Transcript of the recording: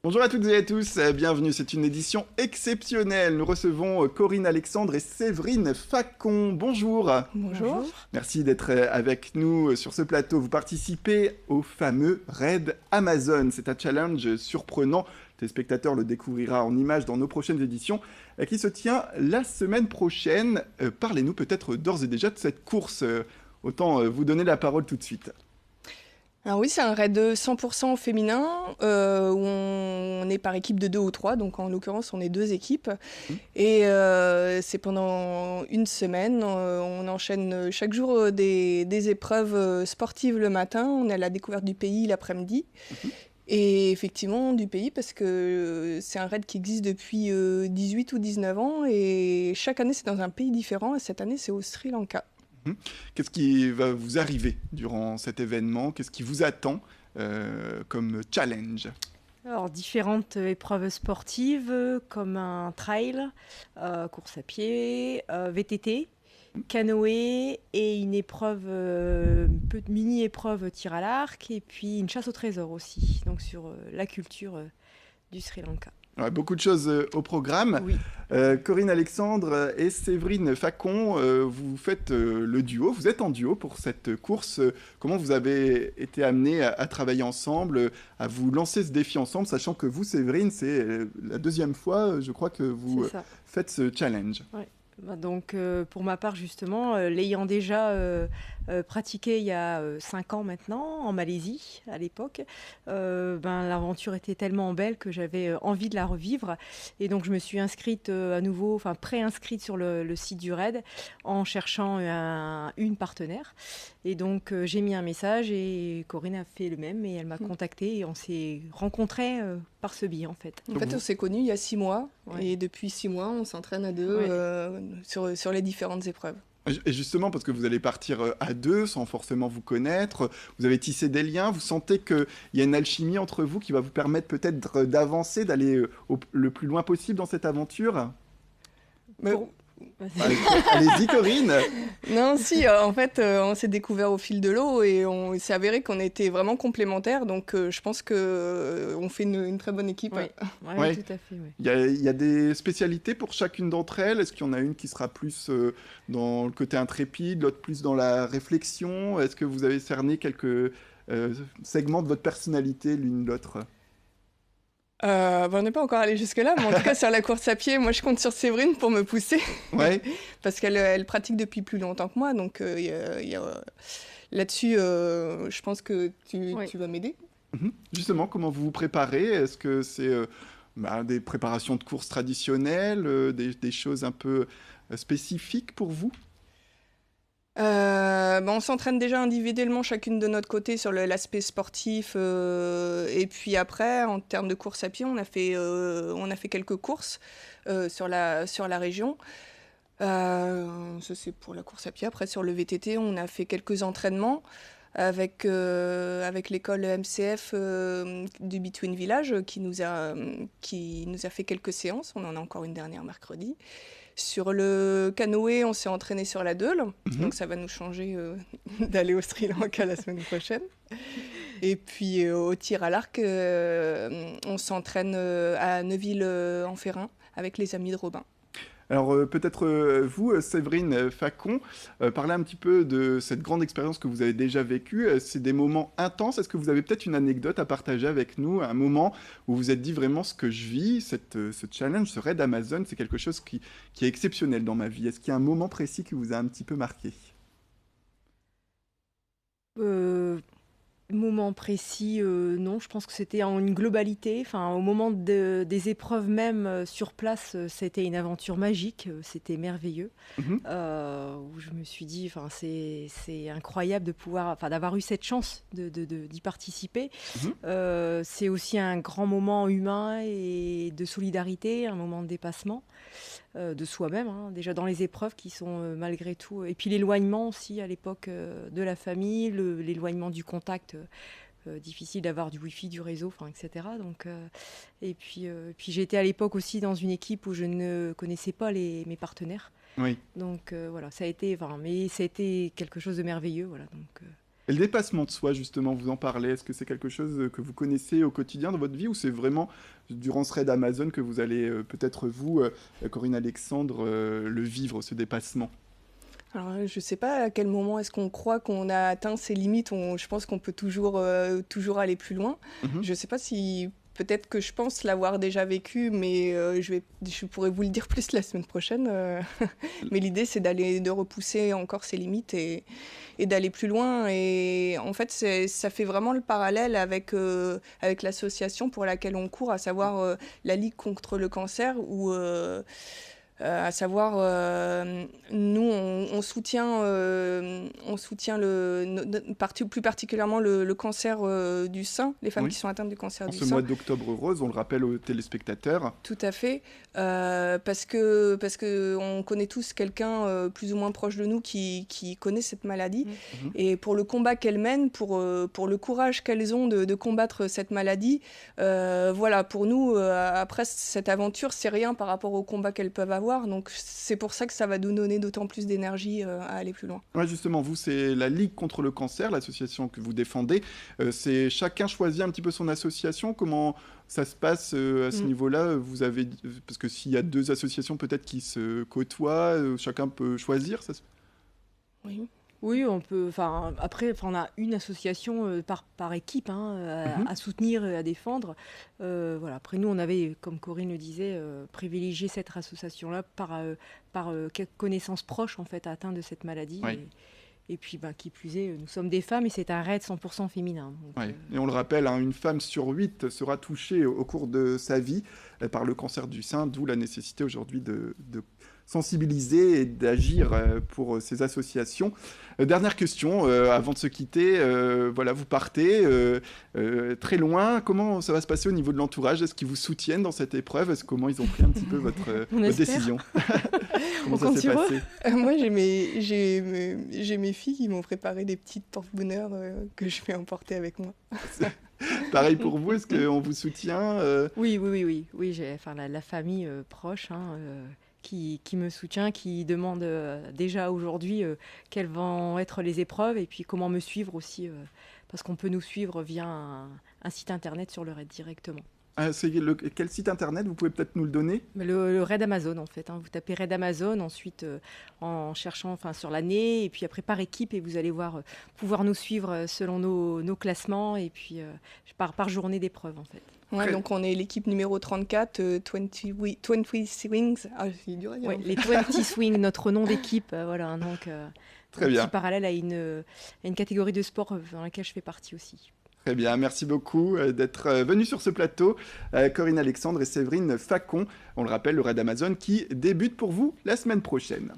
Bonjour à toutes et à tous, bienvenue, c'est une édition exceptionnelle. Nous recevons Corinne Alexandre et Séverine Facon. Bonjour. Bonjour. Merci d'être avec nous sur ce plateau. Vous participez au fameux Raid Amazon. C'est un challenge surprenant. Le téléspectateur le découvrira en images dans nos prochaines éditions qui se tient la semaine prochaine. Parlez-nous peut-être d'ores et déjà de cette course. Autant vous donner la parole tout de suite. Alors oui, c'est un raid 100% féminin où on est par équipe de 2 ou 3. Donc en l'occurrence, on est 2 équipes. Et c'est pendant une semaine. On enchaîne chaque jour des épreuves sportives le matin. On est à la découverte du pays l'après-midi. Et effectivement, du pays, parce que c'est un raid qui existe depuis 18 ou 19 ans. Et chaque année, c'est dans un pays différent. Et cette année, c'est au Sri Lanka. Qu'est-ce qui va vous arriver durant cet événement? Qu'est-ce qui vous attend comme challenge? Alors, différentes épreuves sportives comme un trail, course à pied, VTT, canoë et une épreuve, mini-épreuve tir à l'arc et puis une chasse au trésor aussi, donc sur la culture du Sri Lanka. Ouais, beaucoup de choses au programme. Oui. Corinne Alexandre et Séverine Facon, vous faites le duo, vous êtes en duo pour cette course. Comment vous avez été amenés à travailler ensemble, à vous lancer ce défi ensemble, sachant que vous, Séverine, c'est la deuxième fois, je crois, que vous C'est ça. faites ce challenge. Ouais. Donc, pour ma part, justement, l'ayant déjà pratiqué il y a 5 ans maintenant, en Malaisie, à l'époque, l'aventure était tellement belle que j'avais envie de la revivre. Et donc, je me suis inscrite à nouveau, enfin, pré-inscrite sur le site du RAID en cherchant une partenaire. Et donc, j'ai mis un message et Corinne a fait le même et elle m'a contactée et on s'est rencontrés par ce biais, en fait. En fait, on s'est connus il y a 6 mois. Ouais. Et depuis 6 mois, on s'entraîne à deux sur les différentes épreuves. Et justement, parce que vous allez partir à deux, sans forcément vous connaître, vous avez tissé des liens, vous sentez qu'il y a une alchimie entre vous qui va vous permettre peut-être d'avancer, d'aller le plus loin possible dans cette aventure? Mais- Allez-y, Corinne. Non, si, en fait, on s'est découvert au fil de l'eau et il s'est avéré qu'on était vraiment complémentaires. Donc, je pense qu'on fait une très bonne équipe. Oui, Ouais. tout à fait. Ouais. Il y a des spécialités pour chacune d'entre elles. Est-ce qu'il y en a une qui sera plus dans le côté intrépide, l'autre plus dans la réflexion? Est-ce que vous avez cerné quelques segments de votre personnalité l'une l'autre? On n'est pas encore allé jusque-là, mais en tout cas, sur la course à pied, moi, je compte sur Séverine pour me pousser. Ouais. Parce qu'elle pratique depuis plus longtemps que moi. Donc, là-dessus, je pense que tu vas m'aider. Justement, comment vous vous préparez? Est-ce que c'est des préparations de courses traditionnelles, des choses un peu spécifiques pour vous? On s'entraîne déjà individuellement chacune de notre côté sur l'aspect sportif. Et puis après, en termes de course à pied, on a fait quelques courses sur la région. Ça, c'est pour la course à pied. Après, sur le VTT, on a fait quelques entraînements avec l'école MCF du Between Village qui nous a fait quelques séances. On en a encore une dernière mercredi. Sur le canoë, on s'est entraîné sur la Deule, donc ça va nous changer d'aller au Sri Lanka la semaine prochaine. Et puis au tir à l'arc, on s'entraîne à Neuville-en-Ferrain avec les amis de Robin. Alors peut-être vous, Séverine Facon, parlez un petit peu de cette grande expérience que vous avez déjà vécue. C'est des moments intenses. Est-ce que vous avez peut-être une anecdote à partager avec nous, un moment où vous vous êtes dit vraiment ce que je vis, ce challenge, ce raid Amazon, c'est quelque chose qui est exceptionnel dans ma vie. Est-ce qu'il y a un moment précis qui vous a un petit peu marqué? Moment précis, non, je pense que c'était en une globalité. Enfin, au moment des épreuves même sur place, c'était une aventure magique, c'était merveilleux. Mhm. Où je me suis dit, enfin, c'est incroyable de pouvoir, enfin, d'avoir eu cette chance d'y participer. C'est aussi un grand moment humain et de solidarité, un moment de dépassement de soi-même, hein, déjà dans les épreuves qui sont malgré tout. Et puis l'éloignement aussi à l'époque de la famille, l'éloignement du contact. Difficile d'avoir du wifi, du réseau, enfin, etc. Donc, et puis j'ai été à l'époque aussi dans une équipe où je ne connaissais pas mes partenaires. Oui. Donc voilà, ça a été quelque chose de merveilleux. Voilà, donc, Et le dépassement de soi, justement, vous en parlez, est-ce que c'est quelque chose que vous connaissez au quotidien dans votre vie ou c'est vraiment durant ce raid Amazon que vous allez peut-être vous, Corinne Alexandre, le vivre, ce dépassement? Alors, je ne sais pas à quel moment est-ce qu'on croit qu'on a atteint ses limites. Je pense qu'on peut toujours aller plus loin. Mhm. Je ne sais pas si peut-être que je pense l'avoir déjà vécu, mais je pourrais vous le dire plus la semaine prochaine. Mais l'idée, c'est de repousser encore ses limites et d'aller plus loin. Et en fait, ça fait vraiment le parallèle avec l'association pour laquelle on court, à savoir la Ligue contre le cancer, où à savoir, nous, on soutient plus particulièrement le cancer du sein, les femmes Oui. qui sont atteintes du cancer En du ce sein. mois d'octobre rose, on le rappelle aux téléspectateurs. Tout à fait, parce que on connaît tous quelqu'un plus ou moins proche de nous qui connaît cette maladie. Mhm. Et pour le combat qu'elles mènent, pour le courage qu'elles ont de combattre cette maladie, voilà, pour nous, après cette aventure, c'est rien par rapport au combat qu'elles peuvent avoir. Donc c'est pour ça que ça va nous donner d'autant plus d'énergie à aller plus loin. Ouais, justement, vous, c'est la Ligue contre le cancer, l'association que vous défendez. C'est chacun choisit un petit peu son association. Comment ça se passe à ce niveau-là? Vous avez, parce que s'il y a deux associations peut-être qui se côtoient, chacun peut choisir. Oui. Oui, on peut. Enfin, après, on a une association par équipe à soutenir et à défendre. Voilà. Après, nous, on avait, comme Corinne le disait, privilégié cette association-là par quelques connaissances proches en fait atteintes de cette maladie. Oui. Et puis, qui plus est, nous sommes des femmes et c'est un raid 100% féminin. Donc, Ouais. Et on le rappelle, une femme sur 8 sera touchée au cours de sa vie par le cancer du sein, d'où la nécessité aujourd'hui de sensibiliser et d'agir pour ces associations. Dernière question, avant de se quitter, voilà, vous partez très loin. Comment ça va se passer au niveau de l'entourage? Est-ce qu'ils vous soutiennent dans cette épreuve? Comment ils ont pris un petit peu votre décision? Comment ça s'est passé? Moi, j'ai mes filles qui m'ont préparé des petites porte-bonheur que je vais emporter avec moi. Pareil pour vous, est-ce qu'on vous soutient? Oui. J'ai la famille proche qui me soutient, qui demande déjà aujourd'hui quelles vont être les épreuves et puis comment me suivre aussi, parce qu'on peut nous suivre via un site internet sur le raid directement. C'est quel site internet? Vous pouvez peut-être nous le donner? Le raid Amazon en fait. Vous tapez raid Amazon, ensuite en cherchant sur l'année, et puis après par équipe, et vous allez pouvoir nous suivre selon nos classements, et puis par journée d'épreuve en fait. Ouais, donc on est l'équipe numéro 34, 20 Swings. Ah, c'est dur à dire. Ouais, les 20 Swings, notre nom d'équipe, voilà. Donc, très bien. Petit parallèle à une catégorie de sport dans laquelle je fais partie aussi. Très bien, merci beaucoup d'être venus sur ce plateau, Corinne Alexandre et Séverine Facon. On le rappelle, le raid Amazon qui débute pour vous la semaine prochaine.